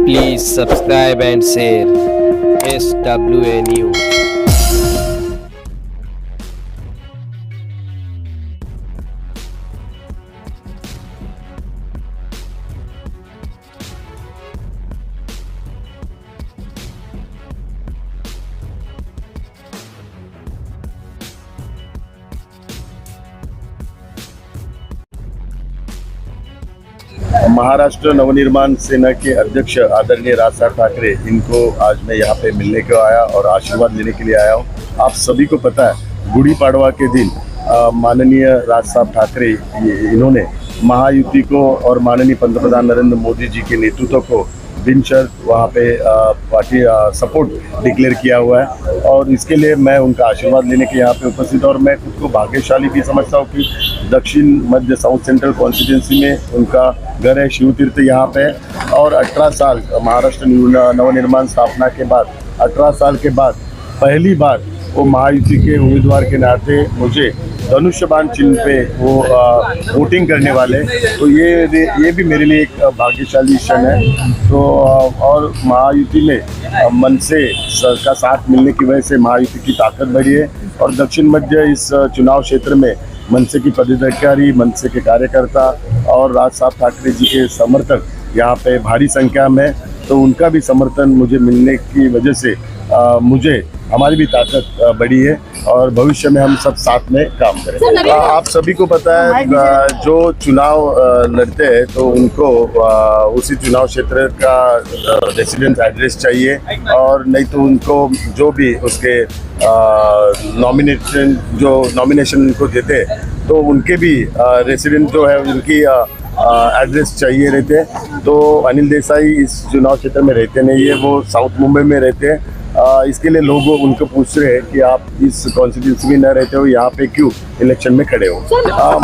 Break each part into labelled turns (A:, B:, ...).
A: Please subscribe and share SWA News.
B: Maharashtra Navnirman सेना के अध्यक्ष आदरणीय राज साहब ठाकरे, इनको आज मैं यहाँ पे मिलने को आया और आशीर्वाद लेने के लिए आया हूँ। आप सभी को पता है, गुड़ी पाड़वा के दिन माननीय राज साहब ठाकरे इन्होंने महायुति को और माननीय पंतप्रधान नरेंद्र मोदी जी के नेतृत्व को बिन शर्त वहाँ पे पार्टी सपोर्ट डिक्लेयर किया हुआ है और इसके लिए मैं उनका आशीर्वाद लेने के यहाँ पे उपस्थित। और मैं खुद को भाग्यशाली भी समझता हूँ कि दक्षिण मध्य साउथ सेंट्रल कॉन्स्टिट्यूंसी में उनका घर है, शिव तीर्थ यहाँ पे। और 18 साल महाराष्ट्र नवनिर्माण स्थापना के बाद 18 साल के बाद पहली बार वो महायुति के उम्मीदवार के नाते मुझे धनुष्य बाण चिन्ह पे वो वोटिंग करने वाले, तो ये भी मेरे लिए एक भाग्यशाली क्षण है। तो और महायुति में मन से का साथ मिलने की वजह से महायुति की ताकत बढ़ी है और दक्षिण मध्य इस चुनाव क्षेत्र में मनसे की पदाधिकारी, मनसे के कार्यकर्ता और राज साहब ठाकरे जी के समर्थक यहाँ पे भारी संख्या में, तो उनका भी समर्थन मुझे मिलने की वजह से मुझे हमारी भी ताकत बढ़ी है और भविष्य में हम सब साथ में काम करें। आप सभी को पता है, जो चुनाव लड़ते हैं तो उनको उसी चुनाव क्षेत्र का रेसिडेंस एड्रेस चाहिए और नहीं तो उनको जो भी उसके नॉमिनेशन उनको देते हैं तो उनके भी रेसिडेंट जो है उनकी एड्रेस चाहिए रहते। तो अनिल देसाई इस चुनाव क्षेत्र में रहते नहीं है, वो साउथ मुंबई में रहते हैं। इसके लिए लोग उनको पूछ रहे हैं कि आप इस कॉन्स्टिट्यूंसी में न रहते हो, यहाँ पे क्यों इलेक्शन में खड़े हो।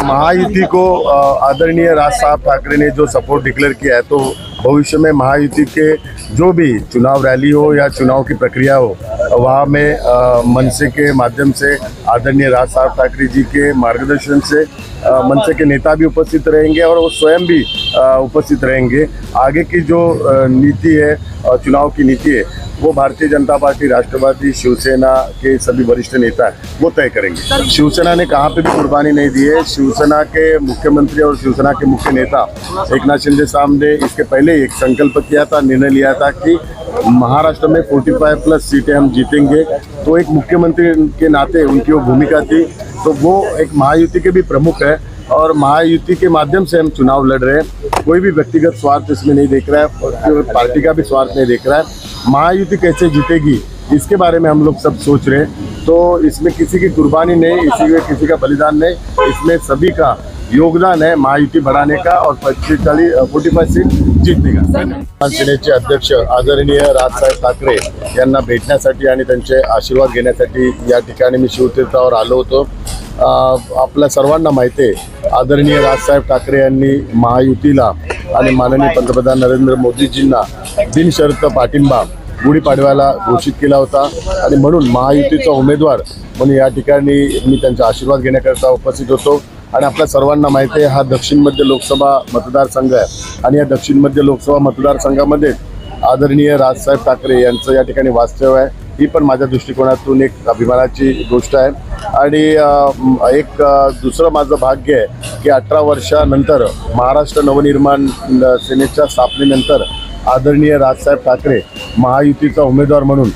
B: महायुति को आदरणीय राज साहब ठाकरे ने जो सपोर्ट डिक्लेयर किया है, तो भविष्य में महायुति के जो भी चुनाव रैली हो या चुनाव की प्रक्रिया हो, वहाँ में मनसे के माध्यम से आदरणीय राज साहब ठाकरे जी के मार्गदर्शन से मनसे के नेता भी उपस्थित रहेंगे और वो स्वयं भी उपस्थित रहेंगे। आगे की जो नीति है, चुनाव की नीति है, वो भारतीय जनता पार्टी, राष्ट्रवादी, शिवसेना के सभी वरिष्ठ नेता हैं वो तय करेंगे। शिवसेना ने कहाँ पे भी कुर्बानी नहीं दी है। शिवसेना के मुख्यमंत्री और शिवसेना के मुख्य नेता एकनाथ शिंदे साहब ने इसके पहले एक संकल्प किया था, निर्णय लिया था कि महाराष्ट्र में 45+ सीटें हम जीतेंगे। तो एक मुख्यमंत्री के नाते उनकी वो भूमिका थी, तो वो एक महायुति के भी प्रमुख है और महायुति के माध्यम से हम चुनाव लड़ रहे हैं। कोई भी व्यक्तिगत स्वार्थ इसमें नहीं देख रहा है और पार्टी का भी स्वार्थ नहीं देख रहा है। महायुति कैसे जीतेगी इसके बारे में हम लोग सब सोच रहे हैं। तो इसमें किसी की कुर्बानी नहीं, इसमें किसी का बलिदान नहीं, इसमें सभी का योगदान है महायुति बढ़ाने का और 45 सीट जीतने का। सेनेचे अध्यक्ष आदरणीय राजसाहेब ठाकरे यांना भेटण्यासाठी आणि त्यांचे आशीर्वाद घेण्यासाठी या ठिकाणी मी शिवतीर्थावर आलो होतो। आपल्या सर्वांना माहिती आहे, आदरणीय राजसाहेब ठाकरे यांनी महायुतीला आणि माननीय पंतप्रधान नरेंद्र मोदीजींना बिनशर्त पाठिंबा गुढीपाडव्याला घोषित केला होता आणि म्हणून महायुतीचा उमेदवार म्हणून या ठिकाणी मी त्यांचा आशीर्वाद घेण्याकरता उपस्थित होतो। आणि आपल्या सर्वांना माहिती आहे, हा दक्षिण मध्य लोकसभा मतदारसंघ आहे आणि या दक्षिण मध्य लोकसभा मतदारसंघामध्ये आदरणीय राजसाहेब ठाकरे यांचं या ठिकाणी वास्तव्य आहे। ही पण माझ्या दृष्टिकोनातून एक अभिमानाची गोष्ट आहे। आणि एक दुसरं माझं भाग्य आहे की 18 वर्षानंतर महाराष्ट्र नवनिर्माण सेनेच्या स्थापनेनंतर आदरणीय राजसाहेब ठाकरे महायुतीचा उमेदवार म्हणून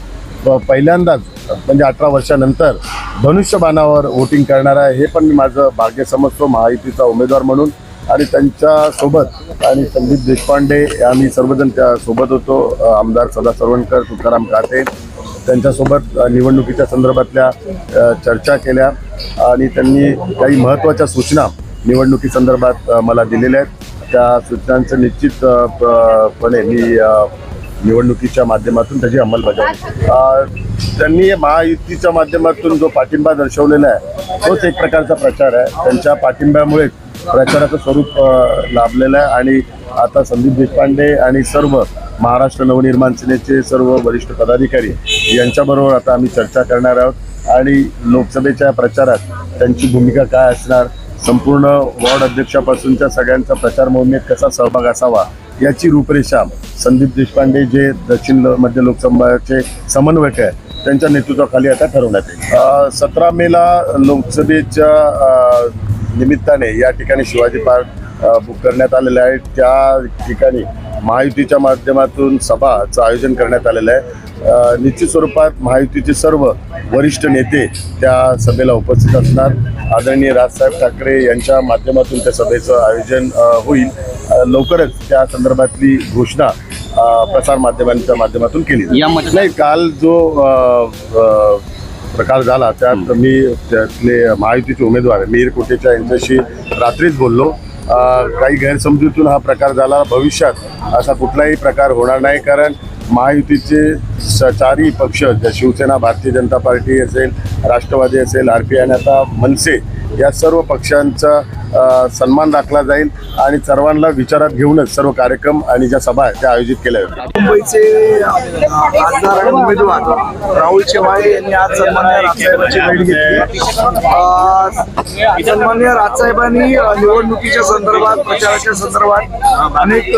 B: पहिल्यांदाच म्हणजे 18 वर्षानंतर धनुष्यबाणावर वोटिंग करणार आहे। हे पण मी माझं भाग्य समजतो महायुतीचा उमेदवार म्हणून। आणि त्यांच्यासोबत आणि संदीप देशपांडे आम्ही सर्वजण त्या सोबत होतो, आमदार सदा सरवणकर, तुकाराम काते, त्यांच्यासोबत निवडणुकीच्या संदर्भातल्या चर्चा केल्या आणि त्यांनी काही महत्त्वाच्या सूचना निवडणुकीसंदर्भात मला दिलेल्या आहेत। त्या सूचनांचं निश्चितपणे मी निवडणुकीच्या माध्यमातून त्याची अंमलबजावणी त्यांनी महायुतीच्या माध्यमातून जो पाठिंबा दर्शवलेला आहे तोच एक प्रकारचा प्रचार आहे। त्यांच्या पाठिंब्यामुळे प्रचाराचं स्वरूप लाभलेलं आहे आणि आता संदीप देशपांडे आणि सर्व महाराष्ट्र नवनिर्माण सेनेचे सर्व वरिष्ठ पदाधिकारी यांच्याबरोबर आता आम्ही चर्चा करणार आहोत आणि लोकसभेच्या प्रचारात त्यांची भूमिका काय असणार, संपूर्ण वॉर्ड अध्यक्षापासूनच्या सगळ्यांचा प्रचार मोहिमेत कसा सहभाग असावा याची रूपरेषा संदीप देशपांडे जे दक्षिण मध्य लोकसभाचे समन्वयक आहे त्यांच्या नेतृत्वाखाली आता ठरवण्यात येईल. 17 मेला लोकसभेच्या निमित्ताने या ठिकाणी शिवाजी पार्क बुक करण्यात आलेलं आहे. त्या ठिकाणी महायुतीच्या माध्यमातून सभाचं आयोजन करण्यात आलेलं आहे. निश्चित स्वरूपात महायुतीचे सर्व वरिष्ठ नेते त्या सभेला उपस्थित असणार. आदरणीय राजसाहेब ठाकरे यांच्या माध्यमातून त्या सभेचं आयोजन होईल. लवकरच त्या संदर्भातली घोषणा प्रसार माध्यमांच्या माध्यमातून केली जाईल. नाही, काल जो प्रकार झाला त्यात मी त्यातले महायुतीचे उमेदवार मिहीर कोटेचा यांच्याशी रात्रीच बोललो. काही गैरसमजुतीतून हा प्रकार झाला. भविष्यात असा कुठलाही प्रकार होणार नाही, कारण महायुतीचे चारही पक्ष शिवसेना, भारतीय जनता पार्टी असेल, राष्ट्रवादी असेल, RP आणि आता मनसे या सर्व पक्षांचा सन्मान राखला जाईल आणि सर्वांना विचारात घेऊनच सर्व कार्यक्रम आणि ज्या सभा आहेत त्या आयोजित केल्या जातील.
C: मुंबईचे खासदार आणि उमेदवार राहुल शेवाळे यांनी आज सन्मान्य राजसाहेबांची भेट घेतली. सन्मान्य राजसाहेबांनी निवडणुकीच्या संदर्भात, प्रचाराच्या संदर्भात अनेक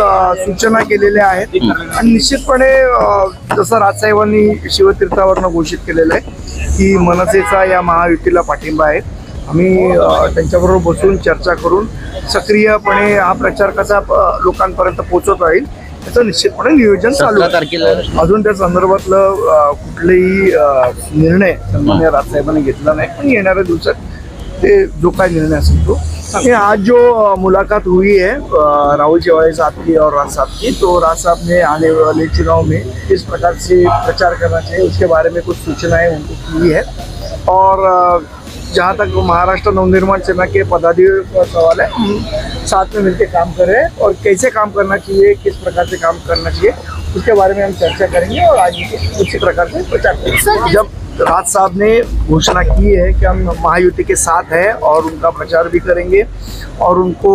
C: सूचना केलेल्या आहेत आणि निश्चितपणे जसं राजसाहेबांनी शिवतीर्थावरनं घोषित केलेलं आहे की मनसेचा या महायुतीला पाठिंबा आहे. आम्ही त्यांच्याबरोबर बसून चर्चा करून सक्रियपणे हा प्रचार कसा लोकांपर्यंत पोहोचवता येईल याचं निश्चितपणे नियोजन चालू आहे. अजून त्या संदर्भातलं कुठलेही निर्णय सन्मान्य राजसाहेबांनी घेतला नाही, पण येणाऱ्या दिवसात ते जो काय निर्णय असेल तो. आज जो मुलाकात हुई है राहुल शेवाळे साहब की और राज साहब की, तो राज साहब ने आने वाले चुनाव में किस प्रकार से प्रचार करना चाहिए उसके बारे में कुछ सूचनाएं उनको की है. और जहाँ तक महाराष्ट्र नवनिर्माण सेना के पदाधिकारियों का सवाल है, हम साथ में मिलकर काम करें और कैसे काम करना चाहिए, किस प्रकार से काम करना चाहिए उसके बारे में हम चर्चा करेंगे और आज उसी प्रकार से प्रचार करेंगे. जब राज साहब ने घोषणा की है कि हम महायुति के साथ हैं और उनका प्रचार भी करेंगे और उनको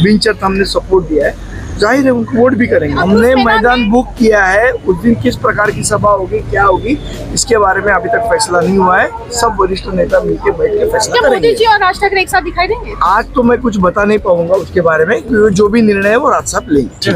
C: बिनशर्त हमने सपोर्ट दिया है, जाहिर है उनको वोट भी करेंगे. हमने मैदान बुक किया है. उस दिन किस प्रकार की सभा होगी, क्या होगी, इसके बारे में अभी तक फैसला नहीं हुआ है. सब वरिष्ठ नेता मिलकर बैठ के फैसला करेंगे.
D: मोदी जी और राज ठाकरे एक साथ दिखाई देंगे?
C: आज तो मैं कुछ बता नहीं पाऊंगा उसके बारे में, जो भी निर्णय है वो राज साहब लेंगे.